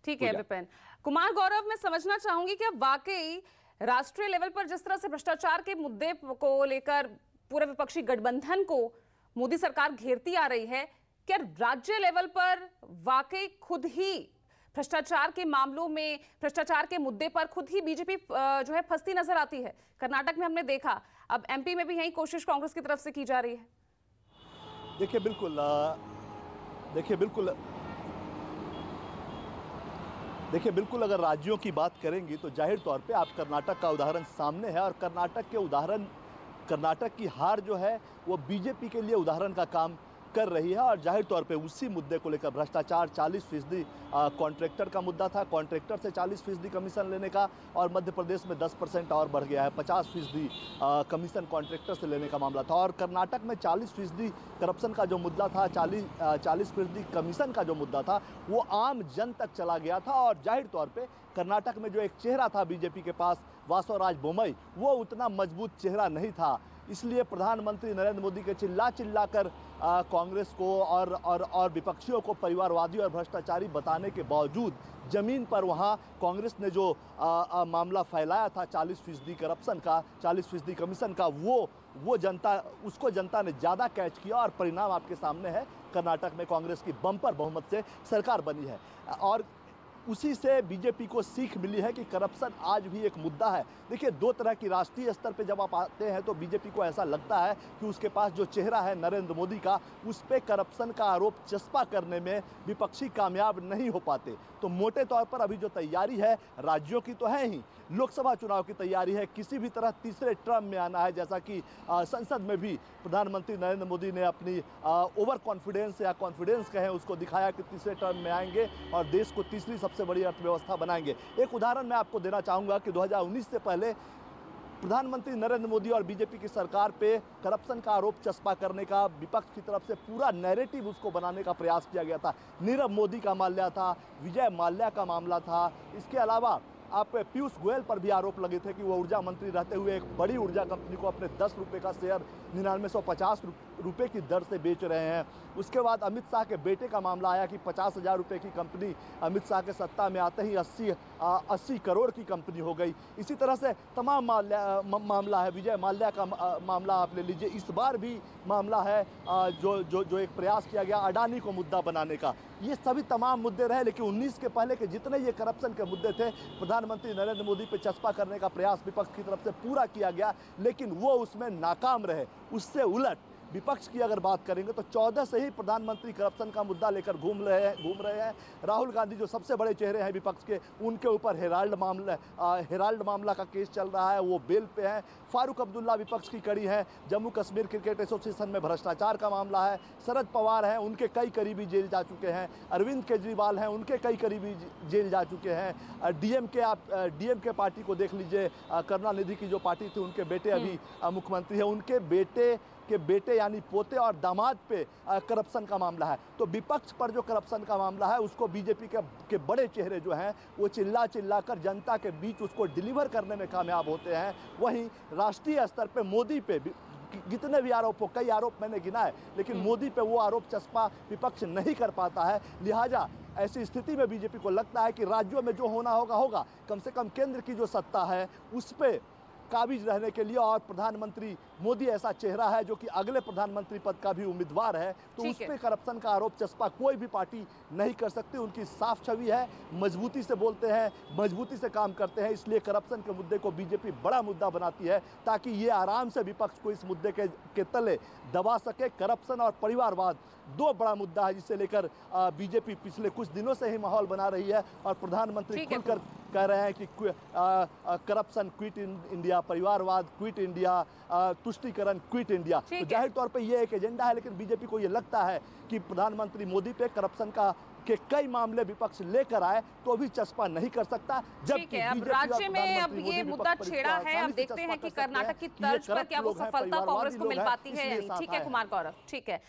ठीक है विपिन। कुमार गौरव, मैं समझना चाहूंगी कि अब वाकई राष्ट्रीय लेवल पर जिस तरह से भ्रष्टाचार के मुद्दे को लेकर पूरे विपक्षी गठबंधन को मोदी सरकार घेरती आ रही है, क्या राज्य लेवल पर वाकई खुद ही भ्रष्टाचार के मामलों में, भ्रष्टाचार के मुद्दे पर खुद ही बीजेपी जो है फंसती नजर आती है? कर्नाटक में हमने देखा, अब एमपी में भी यही कोशिश कांग्रेस की तरफ से की जा रही है। देखिए बिल्कुल अगर राज्यों की बात करेंगी तो जाहिर तौर पे आप कर्नाटक का उदाहरण सामने है, और कर्नाटक की हार जो है वो बीजेपी के लिए उदाहरण का काम कर रही है। और जाहिर तौर पे उसी मुद्दे को लेकर भ्रष्टाचार, 40% कॉन्ट्रैक्टर का मुद्दा था, कॉन्ट्रैक्टर से 40% कमीशन लेने का, और मध्य प्रदेश में 10% और बढ़ गया है, 50% कमीशन कॉन्ट्रैक्टर से लेने का मामला था। और कर्नाटक में 40% करप्शन का जो मुद्दा था, 40% कमीशन का जो मुद्दा था, वो आम जन तक चला गया था। और जाहिर तौर पर कर्नाटक में जो एक चेहरा था बीजेपी के पास, वासवराज बोम्मई, वो उतना मजबूत चेहरा नहीं था। इसलिए प्रधानमंत्री नरेंद्र मोदी के चिल्ला कर कांग्रेस को और विपक्षियों को परिवारवादी और भ्रष्टाचारी बताने के बावजूद जमीन पर वहां कांग्रेस ने जो मामला फैलाया था 40% करप्शन का, 40% कमीशन का, उसको जनता ने ज़्यादा कैच किया, और परिणाम आपके सामने है। कर्नाटक में कांग्रेस की बम्पर बहुमत से सरकार बनी है, और उसी से बीजेपी को सीख मिली है कि करप्शन आज भी एक मुद्दा है। देखिए, दो तरह की, राष्ट्रीय स्तर पे जब आप आते हैं तो बीजेपी को ऐसा लगता है कि उसके पास जो चेहरा है नरेंद्र मोदी का, उस पर करप्शन का आरोप चस्पा करने में विपक्षी कामयाब नहीं हो पाते। तो मोटे तौर पर अभी जो तैयारी है राज्यों की तो है ही, लोकसभा चुनाव की तैयारी है, किसी भी तरह तीसरे टर्म में आना है, जैसा कि संसद में भी प्रधानमंत्री नरेंद्र मोदी ने अपनी ओवर कॉन्फिडेंस या कॉन्फिडेंस कहें उसको दिखाया कि तीसरे टर्म में आएंगे और देश को तीसरी सबसे बड़ी अर्थव्यवस्था बनाएंगे। एक उदाहरण मैं आपको देना चाहूँगा कि 2019 से पहले प्रधानमंत्री नरेंद्र मोदी और बीजेपी की सरकार पे करप्शन का आरोप चस्पा करने का विपक्ष की तरफ से पूरा नैरेटिव उसको बनाने का प्रयास किया गया था। नीरव मोदी का मामला था, विजय माल्या का मामला था, इसके अलावा आप पीयूष गोयल पर भी आरोप लगे थे कि वो ऊर्जा मंत्री रहते हुए एक बड़ी ऊर्जा कंपनी को अपने 10 रुपये का शेयर 9950 रुपये की दर से बेच रहे हैं। उसके बाद अमित शाह के बेटे का मामला आया कि 50,000 रुपये की कंपनी अमित शाह के सत्ता में आते ही 80 करोड़ की कंपनी हो गई। इसी तरह से तमाम मामला है। विजय माल्या का मामला आप ले लीजिए, इस बार भी मामला है जो एक प्रयास किया गया अडानी को मुद्दा बनाने का। ये सभी तमाम मुद्दे रहे, लेकिन 19 के पहले के जितने ये करप्शन के मुद्दे थे, प्रधानमंत्री नरेंद्र मोदी पे चस्पा करने का प्रयास विपक्ष की तरफ से पूरा किया गया, लेकिन वो उसमें नाकाम रहे। उससे उलट विपक्ष की अगर बात करेंगे तो 14 से ही प्रधानमंत्री करप्शन का मुद्दा लेकर घूम रहे हैं। राहुल गांधी जो सबसे बड़े चेहरे हैं विपक्ष के, उनके ऊपर हेराल्ड मामला का केस चल रहा है, वो बेल पे हैं। फारूक अब्दुल्ला विपक्ष की कड़ी है। जम्मू कश्मीर क्रिकेट एसोसिएशन में भ्रष्टाचार का मामला है। शरद पवार हैं, उनके कई करीबी जेल जा चुके हैं। अरविंद केजरीवाल हैं, उनके कई करीबी जेल जा चुके हैं। डीएमके पार्टी को देख लीजिए, करुणानिधि की जो पार्टी थी, उनके बेटे अभी मुख्यमंत्री हैं, उनके बेटे यानी पोते और दामाद पे करप्शन का मामला है। तो विपक्ष पर जो करप्शन का मामला है उसको बीजेपी के बड़े चेहरे जो हैं वो चिल्ला कर जनता के बीच उसको डिलीवर करने में कामयाब होते हैं। वहीं राष्ट्रीय स्तर पे मोदी पे जितने भी आरोप हो, कई आरोप मैंने गिनाए, लेकिन मोदी पे वो आरोप चस्पा विपक्ष नहीं कर पाता है। लिहाजा ऐसी स्थिति में बीजेपी को लगता है कि राज्यों में जो होना होगा, कम से कम केंद्र की जो सत्ता है उस पर काबिज रहने के लिए, और प्रधानमंत्री मोदी ऐसा चेहरा है जो कि अगले प्रधानमंत्री पद का भी उम्मीदवार है, तो उस पर करप्शन का आरोप चस्पा कोई भी पार्टी नहीं कर सकती। उनकी साफ छवि है, मजबूती से बोलते हैं, मजबूती से काम करते हैं। इसलिए करप्शन के मुद्दे को बीजेपी बड़ा मुद्दा बनाती है ताकि ये आराम से विपक्ष को इस मुद्दे के तले दबा सके। करप्शन और परिवारवाद दो बड़ा मुद्दा है जिसे लेकर बीजेपी पिछले कुछ दिनों से ही माहौल बना रही है, और प्रधानमंत्री खुलकर कह रहे हैं कि करप्शन क्विट इंडिया, परिवारवाद क्विट इंडिया, तुष्टीकरण क्विट इंडिया। तो जाहिर तौर पे ये एक एजेंडा है, लेकिन बीजेपी को ये लगता है कि प्रधानमंत्री मोदी पे करप्शन के कई मामले विपक्ष लेकर आए तो भी चस्पा नहीं कर सकता। जबकि अब राज्य में अब ये मुद्दा छेड़ा है, अब देखते हैं कि कर्नाटक की तर्ज पर क्या वो सफलता कांग्रेस को मिल पाती है या नहीं। ठीक है कुमार गौरव, ठीक है।